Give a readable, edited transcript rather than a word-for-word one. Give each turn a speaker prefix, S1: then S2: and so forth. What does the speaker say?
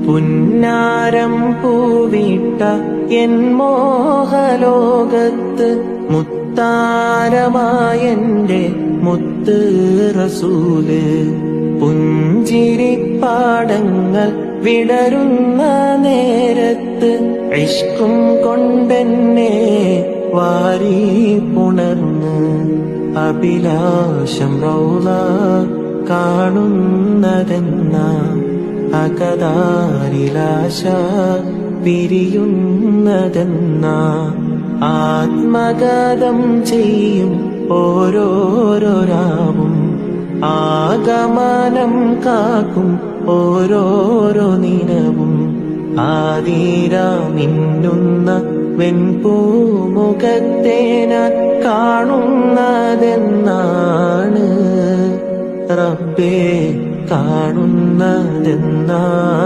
S1: പുന്നാരം പൂവിട്ട N മോഹലോകത്ത് മുത്താരമായെന്റെ മുത്ത് റസൂല്. പുഞ്ചിരിപ്പാടങ്ങൾ വിടരുന്ന നേരത്ത് ഇഷ്കും കൊണ്ടെന്നെ വാരി പുണർന്ന് അഭിലാഷം റൗള കാണുന്നതെന്ന അകതാരിലാശ പിരിയുന്നതെന്ന ആത്മഗതം ചെയ്യും ഓരോരോ രാവും ആഗമനം കാക്കും ഓരോരോ നിനവും ആതിര മിന്നുന്ന വെൺപൂമുഖത്തെ ഞാൻ കാണുന്നതെന്നാണ് റബ്ബേ കാണുന്നതെന്നാണ്.